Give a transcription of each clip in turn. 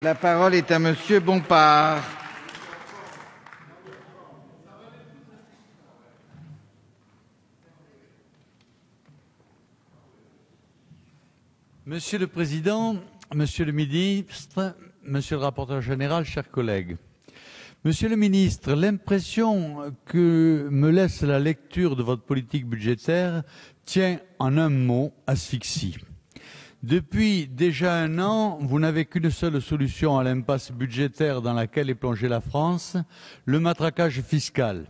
La parole est à Monsieur Bompard. Monsieur le Président, Monsieur le Ministre, Monsieur le Rapporteur général, chers collègues. Monsieur le Ministre, l'impression que me laisse la lecture de votre politique budgétaire tient en un mot, asphyxie. Depuis déjà un an, vous n'avez qu'une seule solution à l'impasse budgétaire dans laquelle est plongée la France, le matraquage fiscal.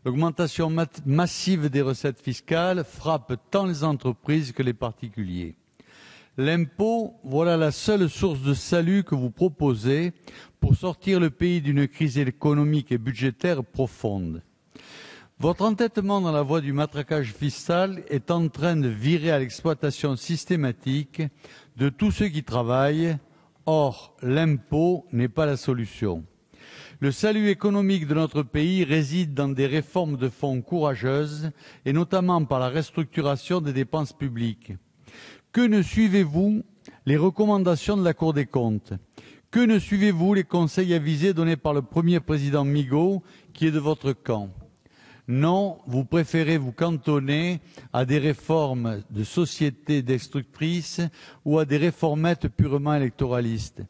L'augmentation massive des recettes fiscales frappe tant les entreprises que les particuliers. L'impôt, voilà la seule source de salut que vous proposez pour sortir le pays d'une crise économique et budgétaire profonde. Votre entêtement dans la voie du matraquage fiscal est en train de virer à l'exploitation systématique de tous ceux qui travaillent. Or, l'impôt n'est pas la solution. Le salut économique de notre pays réside dans des réformes de fonds courageuses et notamment par la restructuration des dépenses publiques. Que ne suivez-vous les recommandations de la Cour des comptes? Que ne suivez-vous les conseils avisés donnés par le premier président Migaud, qui est de votre camp? Non, vous préférez vous cantonner à des réformes de sociétés destructrices ou à des réformettes purement électoralistes.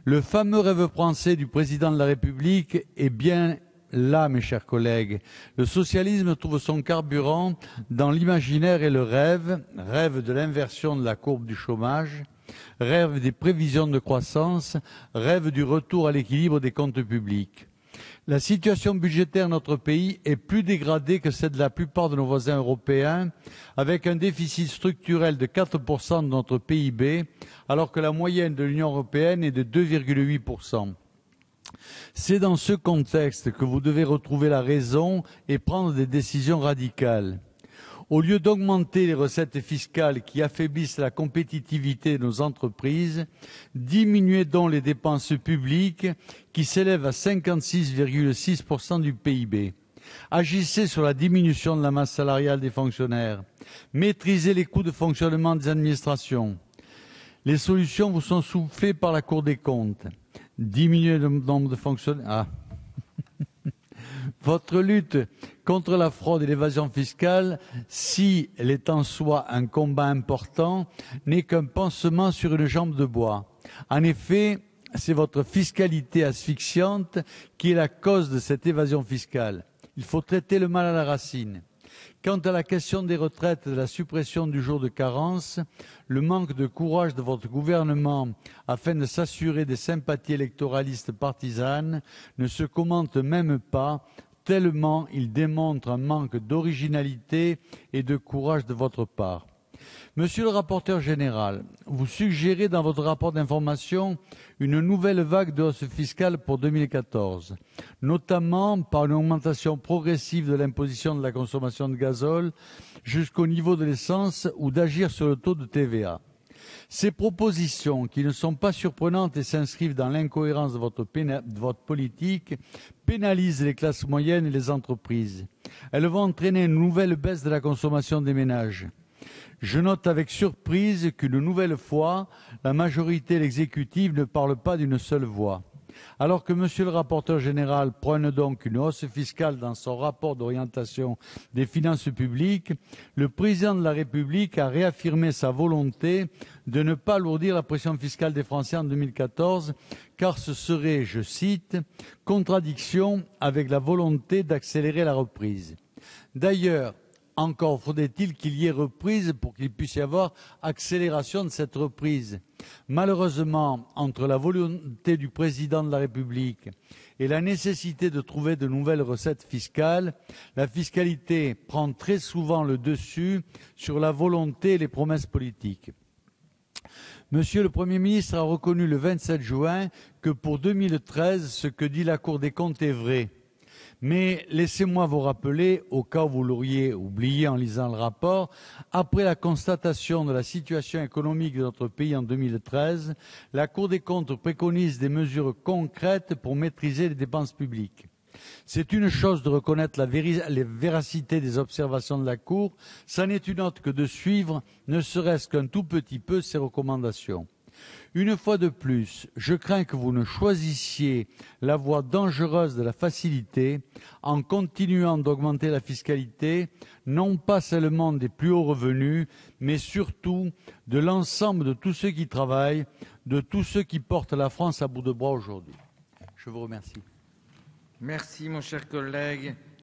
Le fameux rêve français du président de la République est bien là, mes chers collègues. Le socialisme trouve son carburant dans l'imaginaire et le rêve, rêve de l'inversion de la courbe du chômage, rêve des prévisions de croissance, rêve du retour à l'équilibre des comptes publics. La situation budgétaire de notre pays est plus dégradée que celle de la plupart de nos voisins européens, avec un déficit structurel de 4% de notre PIB, alors que la moyenne de l'Union européenne est de 2,8%. C'est dans ce contexte que vous devez retrouver la raison et prendre des décisions radicales. Au lieu d'augmenter les recettes fiscales qui affaiblissent la compétitivité de nos entreprises, diminuez donc les dépenses publiques qui s'élèvent à 56,6% du PIB. Agissez sur la diminution de la masse salariale des fonctionnaires. Maîtrisez les coûts de fonctionnement des administrations. Les solutions vous sont soufflées par la Cour des comptes. Diminuer le nombre de fonctionnaires. Votre lutte contre la fraude et l'évasion fiscale, si elle est en soi un combat important, n'est qu'un pansement sur une jambe de bois. En effet, c'est votre fiscalité asphyxiante qui est la cause de cette évasion fiscale. Il faut traiter le mal à la racine. Quant à la question des retraites et de la suppression du jour de carence, le manque de courage de votre gouvernement afin de s'assurer des sympathies électoralistes partisanes ne se commente même pas, tellement il démontre un manque d'originalité et de courage de votre part. Monsieur le rapporteur général, vous suggérez dans votre rapport d'information une nouvelle vague de hausse fiscale pour 2014, notamment par une augmentation progressive de l'imposition de la consommation de gazole jusqu'au niveau de l'essence ou d'agir sur le taux de TVA. Ces propositions, qui ne sont pas surprenantes et s'inscrivent dans l'incohérence de votre politique, pénalisent les classes moyennes et les entreprises. Elles vont entraîner une nouvelle baisse de la consommation des ménages. Je note avec surprise qu'une nouvelle fois, la majorité et l'exécutif ne parlent pas d'une seule voix. Alors que Monsieur le rapporteur général prône donc une hausse fiscale dans son rapport d'orientation des finances publiques, le président de la République a réaffirmé sa volonté de ne pas alourdir la pression fiscale des Français en 2014, car ce serait, je cite, « contradiction avec la volonté d'accélérer la reprise ». D'ailleurs, encore faudrait-il qu'il y ait reprise pour qu'il puisse y avoir accélération de cette reprise. Malheureusement, entre la volonté du président de la République et la nécessité de trouver de nouvelles recettes fiscales, la fiscalité prend très souvent le dessus sur la volonté et les promesses politiques. Monsieur le Premier ministre a reconnu le 27 juin que pour 2013, ce que dit la Cour des comptes est vrai. Mais laissez-moi vous rappeler, au cas où vous l'auriez oublié en lisant le rapport, après la constatation de la situation économique de notre pays en 2013, la Cour des comptes préconise des mesures concrètes pour maîtriser les dépenses publiques. C'est une chose de reconnaître la véracité des observations de la Cour, c'en est une autre que de suivre, ne serait-ce qu'un tout petit peu, ses recommandations. Une fois de plus, je crains que vous ne choisissiez la voie dangereuse de la facilité en continuant d'augmenter la fiscalité, non pas seulement des plus hauts revenus, mais surtout de l'ensemble de tous ceux qui travaillent, de tous ceux qui portent la France à bout de bras aujourd'hui. Je vous remercie. Merci, mon cher collègue.